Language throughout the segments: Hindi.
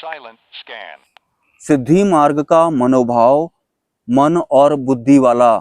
Silent scan. सिद्धि मार्ग का मनोभाव मन और बुद्धि वाला,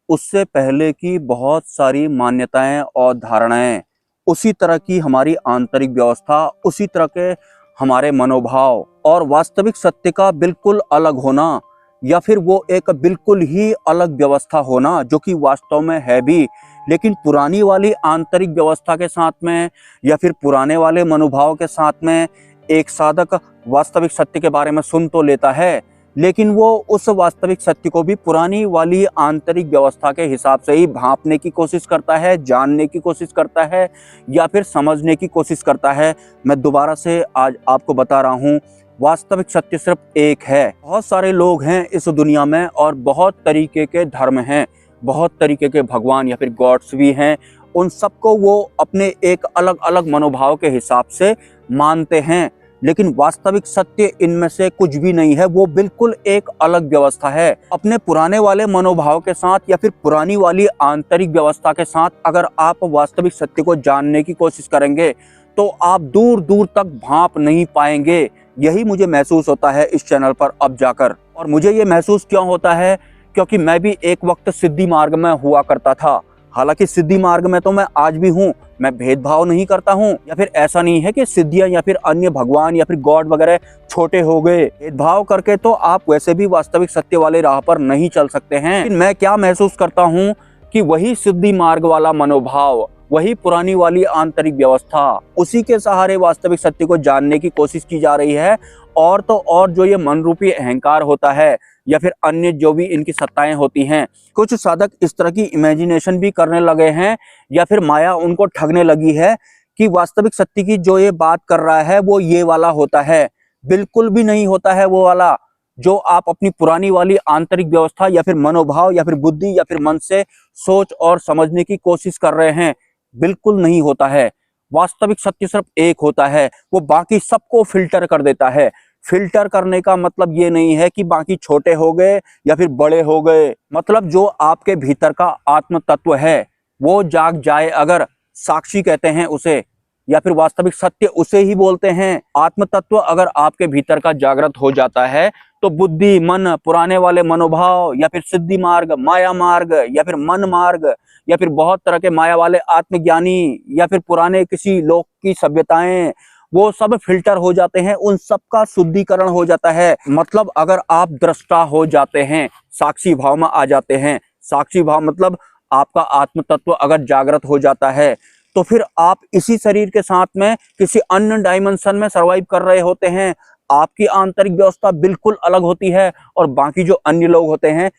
उससे पहले की बहुत सारी मान्यताएं और धारणाएं, उसी तरह की हमारी आंतरिक व्यवस्था, उसी तरह के हमारे मनोभाव और वास्तविक सत्य का बिल्कुल अलग होना, या फिर वो एक बिल्कुल ही अलग व्यवस्था होना जो कि वास्तव में है भी, लेकिन पुरानी वाली आंतरिक व्यवस्था के साथ में या फिर पुराने वाले मनोभाव के साथ में एक साधक वास्तविक सत्य के बारे में सुन तो लेता है, लेकिन वो उस वास्तविक सत्य को भी पुरानी वाली आंतरिक व्यवस्था के हिसाब से ही भांपने की कोशिश करता है, जानने की कोशिश करता है या फिर समझने की कोशिश करता है। मैं दोबारा से आज आपको बता रहा हूँ, वास्तविक सत्य सिर्फ एक है। बहुत सारे लोग हैं इस दुनिया में और बहुत तरीके के धर्म हैं, बहुत तरीके के भगवान या फिर गॉड्स भी हैं। उन सबको वो अपने एक अलग अलग मनोभाव के हिसाब से मानते हैं, लेकिन वास्तविक सत्य इनमें से कुछ भी नहीं है। वो बिल्कुल एक अलग व्यवस्था है। अपने पुराने वाले मनोभाव के साथ या फिर पुरानी वाली आंतरिक व्यवस्था के साथ अगर आप वास्तविक सत्य को जानने की कोशिश करेंगे तो आप दूर दूर तक भांप नहीं पाएंगे। यही मुझे महसूस होता है इस चैनल पर अब जाकर। और मुझे ये महसूस क्यों होता है, क्योंकि मैं भी एक वक्त सिद्धि मार्ग में हुआ करता था। हालांकि सिद्धि मार्ग में तो मैं आज भी हूँ, मैं भेदभाव नहीं करता हूँ, या फिर ऐसा नहीं है कि सिद्धियां या फिर अन्य भगवान या फिर गॉड वगैरह छोटे हो गए। भेदभाव करके तो आप वैसे भी वास्तविक सत्य वाले राह पर नहीं चल सकते हैं। लेकिन मैं क्या महसूस करता हूँ कि वही सिद्धि मार्ग वाला मनोभाव, वही पुरानी वाली आंतरिक व्यवस्था, उसी के सहारे वास्तविक सत्य को जानने की कोशिश की जा रही है। और तो और जो ये मन रूपी अहंकार होता है या फिर अन्य जो भी इनकी सत्ताएं होती हैं, कुछ साधक इस तरह की इमेजिनेशन भी करने लगे हैं या फिर माया उनको ठगने लगी है कि वास्तविक सत्य की जो ये बात कर रहा है वो ये वाला होता है। बिल्कुल भी नहीं होता है वो वाला जो आप अपनी पुरानी वाली आंतरिक व्यवस्था या फिर मनोभाव या फिर बुद्धि या फिर मन से सोच और समझने की कोशिश कर रहे हैं। बिल्कुल नहीं होता है। वास्तविक सत्य सिर्फ एक होता है, वो बाकी सबको फिल्टर कर देता है। फिल्टर करने का मतलब ये नहीं है कि बाकी छोटे हो गए या फिर बड़े हो गए। मतलब जो आपके भीतर का आत्म तत्व है वो जाग जाए, अगर साक्षी कहते हैं उसे, या फिर वास्तविक सत्य उसे ही बोलते हैं। आत्म तत्व अगर आपके भीतर का जागृत हो जाता है तो बुद्धि, मन, पुराने वाले मनोभाव या फिर सिद्धि मार्ग, माया मार्ग या फिर मन मार्ग या फिर बहुत तरह के माया वाले आत्मज्ञानी या फिर पुराने किसी लोक की सभ्यताएं, वो सब फिल्टर हो जाते हैं। उन सब का शुद्धिकरण हो जाता है। मतलब अगर आप दृष्टा हो जाते हैं, साक्षी भाव में आ जाते हैं, साक्षी भाव मतलब आपका आत्म तत्व अगर जागृत हो जाता है तो फिर आप इसी शरीर के साथ में किसी अन्य डायमेंशन में सर्वाइव कर रहे होते हैं। आपकी आंतरिक व्यवस्था बिल्कुल अलग होती है और बाकी जो अन्य लोग होते हैं,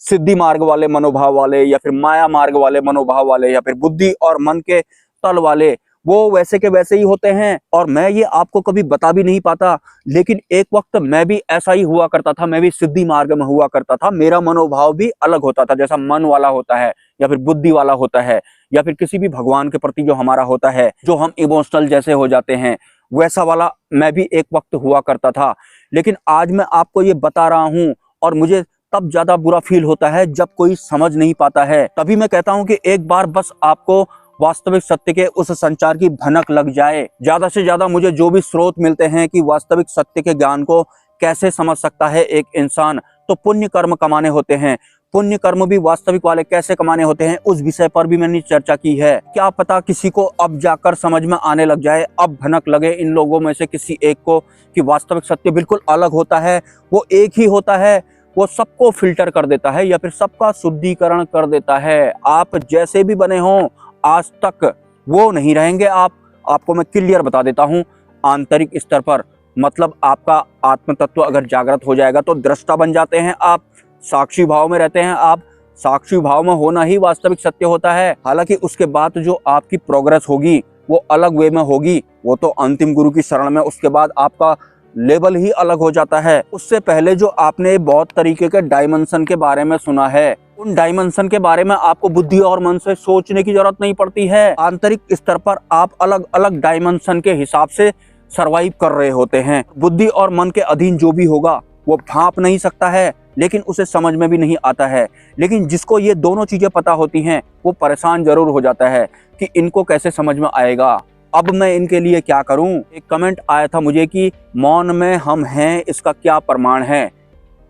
सिद्धि मार्ग वाले मनोभाव वाले या फिर माया मार्ग वाले मनोभाव वाले या फिर बुद्धि और मन के तल वाले, वो वैसे के वैसे ही होते हैं। और मैं ये आपको कभी बता भी नहीं पाता, लेकिन एक वक्त मैं भी ऐसा ही हुआ करता था। मैं भी सिद्धि मार्ग में हुआ करता था। मेरा मनोभाव भी अलग होता था, जैसा मन वाला होता है या फिर बुद्धि वाला होता है या फिर किसी भी भगवान के प्रति जो हमारा होता है, जो हम इमोशनल जैसे हो जाते हैं, वैसा वाला मैं भी एक वक्त हुआ करता था। लेकिन आज मैं आपको ये बता रहा हूँ और मुझे तब ज्यादा बुरा फील होता है जब कोई समझ नहीं पाता है। तभी मैं कहता हूँ कि एक बार बस आपको वास्तविक सत्य के उस संचार की भनक लग जाए। ज्यादा से ज्यादा मुझे जो भी स्रोत मिलते हैं कि वास्तविक सत्य के ज्ञान को कैसे समझ सकता है एक इंसान, तो पुण्य कर्म कमाने होते हैं। पुण्य कर्म भी वास्तविक वाले कैसे कमाने होते हैं, उस विषय पर भी मैंने चर्चा की है। क्या पता किसी को अब जाकर समझ में आने लग जाए, अब भनक लगे इन लोगों में से किसी एक को कि वास्तविक सत्य बिल्कुल अलग होता है, वो एक ही होता है, वो सबको फिल्टर कर देता है या फिर सबका शुद्धिकरण कर देता है। आप जैसे भी बने हों आज तक वो नहीं रहेंगे। आपको मैं क्लियर बता देता हूँ, आंतरिक स्तर पर मतलब आपका आत्म तत्व अगर जागृत हो जाएगा तो दृष्टा बन जाते हैं आप, साक्षी भाव में रहते हैं आप। साक्षी भाव में होना ही वास्तविक सत्य होता है। हालांकि उसके बाद जो आपकी प्रोग्रेस होगी वो अलग वे में होगी, वो तो अंतिम गुरु की शरण में, उसके बाद आपका लेवल ही अलग हो जाता है। उससे पहले जो आपने बहुत तरीके के डायमेंशन के बारे में सुना है, उन डायमेंशन के बारे में आपको बुद्धि और मन से सोचने की जरूरत नहीं पड़ती है। आंतरिक स्तर पर आप अलग अलग डायमेंशन के हिसाब से सरवाइव कर रहे होते हैं। बुद्धि और मन के अधीन जो भी होगा वो भांप नहीं सकता है, लेकिन उसे समझ में भी नहीं आता है। लेकिन जिसको ये दोनों चीजें पता होती हैं वो परेशान जरूर हो जाता है कि इनको कैसे समझ में आएगा। अब मैं इनके लिए क्या करूं? एक कमेंट आया था मुझे कि मौन में हम हैं, इसका क्या प्रमाण है?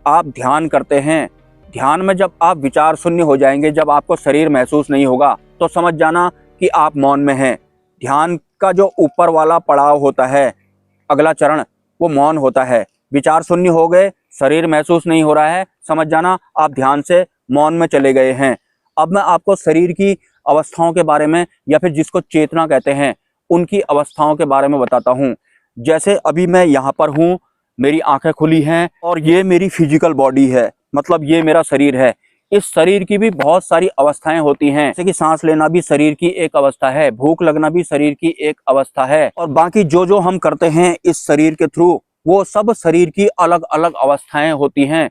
आप ध्यान करते हैं, ध्यान में जब आप विचार शून्य हो जाएंगे, जब आपको शरीर महसूस नहीं होगा, तो समझ जाना कि आप मौन में हैं। ध्यान का जो ऊपर वाला पड़ाव होता है, अगला चरण, वो मौन होता है। विचार शून्य हो गए, शरीर महसूस नहीं हो रहा है, समझ जाना आप ध्यान से मौन में चले गए हैं। अब मैं आपको शरीर की अवस्थाओं के बारे में, या फिर जिसको चेतना कहते हैं, उनकी अवस्थाओं के बारे में बताता हूँ। जैसे अभी मैं यहाँ पर हूँ, मेरी आंखें खुली हैं और ये मेरी फिजिकल बॉडी है, मतलब ये मेरा शरीर है। इस शरीर की भी बहुत सारी अवस्थाएं होती हैं, जैसे कि सांस लेना भी शरीर की एक अवस्था है, भूख लगना भी शरीर की एक अवस्था है, और बाकी जो जो हम करते हैं इस शरीर के थ्रू, वो सब शरीर की अलग अलग अवस्थाएं होती हैं।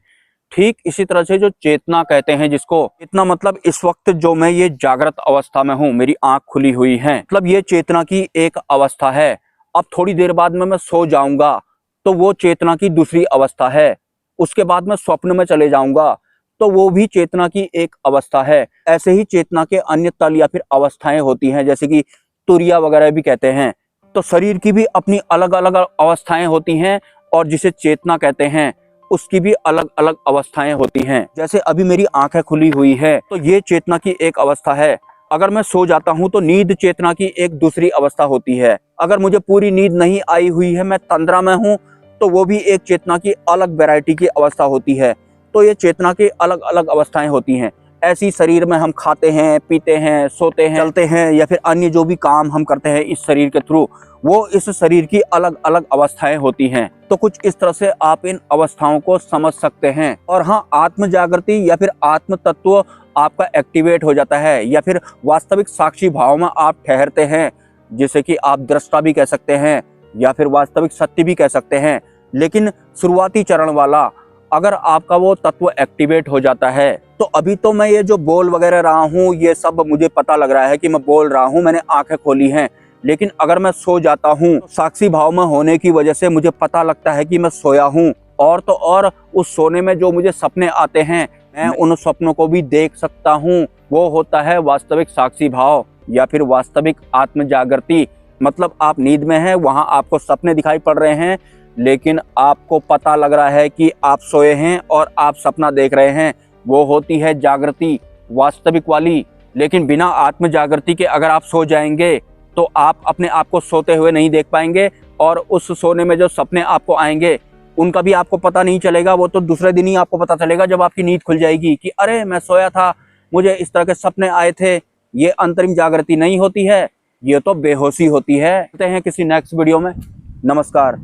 ठीक इसी तरह से जो चेतना कहते हैं, जिसको चेतना मतलब इस वक्त जो मैं ये जागृत अवस्था में हूँ, मेरी आंख खुली हुई है, मतलब ये चेतना की एक अवस्था है। अब थोड़ी देर बाद में मैं सो जाऊंगा तो वो चेतना की दूसरी अवस्था है। उसके बाद मैं स्वप्न में चले जाऊंगा तो वो भी चेतना की एक अवस्था है। ऐसे ही चेतना के अन्य तल या फिर अवस्थाएं होती हैं, जैसे कि तुरिया वगैरह भी कहते हैं। तो शरीर की भी अपनी अलग अलग अवस्थाएं होती हैं, और जिसे चेतना कहते हैं उसकी भी अलग अलग अवस्थाएं होती हैं। जैसे अभी मेरी आंखें खुली हुई है तो ये चेतना की एक अवस्था है। अगर मैं सो जाता हूं तो नींद चेतना की एक दूसरी अवस्था होती है। अगर मुझे पूरी नींद नहीं आई हुई है, मैं तंद्रा में हूं, तो वो भी एक चेतना की अलग वैरायटी की अवस्था होती है। तो ये चेतना की अलग अलग अवस्थाएं होती हैं। ऐसी शरीर में हम खाते हैं, पीते हैं, सोते हैं, चलते हैं, या फिर अन्य जो भी काम हम करते हैं इस शरीर के थ्रू, वो इस शरीर की अलग अलग अवस्थाएं होती हैं। तो कुछ इस तरह से आप इन अवस्थाओं को समझ सकते हैं। और हाँ, आत्म जागृति या फिर आत्म तत्व आपका एक्टिवेट हो जाता है, या फिर वास्तविक साक्षी भाव में आप ठहरते हैं, जिसे कि आप दृष्टा भी कह सकते हैं, या फिर वास्तविक सत्य भी कह सकते हैं। लेकिन शुरुआती चरण वाला अगर आपका वो तत्व एक्टिवेट हो जाता है, तो अभी तो मैं ये जो बोल वगैरह रहा हूँ, ये सब मुझे पता लग रहा है कि मैं बोल रहा हूँ, मैंने आंखें खोली हैं। लेकिन अगर मैं सो जाता हूँ, साक्षी भाव में होने की वजह से मुझे पता लगता है कि मैं सोया हूँ। और तो और उस सोने में जो मुझे सपने आते हैं, मैं उन सपनों को भी देख सकता हूँ। वो होता है वास्तविक साक्षी भाव या फिर वास्तविक आत्म जागृति। मतलब आप नींद में हैं, वहां आपको सपने दिखाई पड़ रहे हैं, लेकिन आपको पता लग रहा है कि आप सोए हैं और आप सपना देख रहे हैं। वो होती है जागृति वास्तविक वाली। लेकिन बिना आत्म जागृति के अगर आप सो जाएंगे तो आप अपने आप को सोते हुए नहीं देख पाएंगे, और उस सोने में जो सपने आपको आएंगे उनका भी आपको पता नहीं चलेगा। वो तो दूसरे दिन ही आपको पता चलेगा, जब आपकी नींद खुल जाएगी कि अरे मैं सोया था, मुझे इस तरह के सपने आए थे। ये अंतरिम जागृति नहीं होती है, ये तो बेहोशी होती है। मिलते हैं किसी नेक्स्ट वीडियो में। नमस्कार।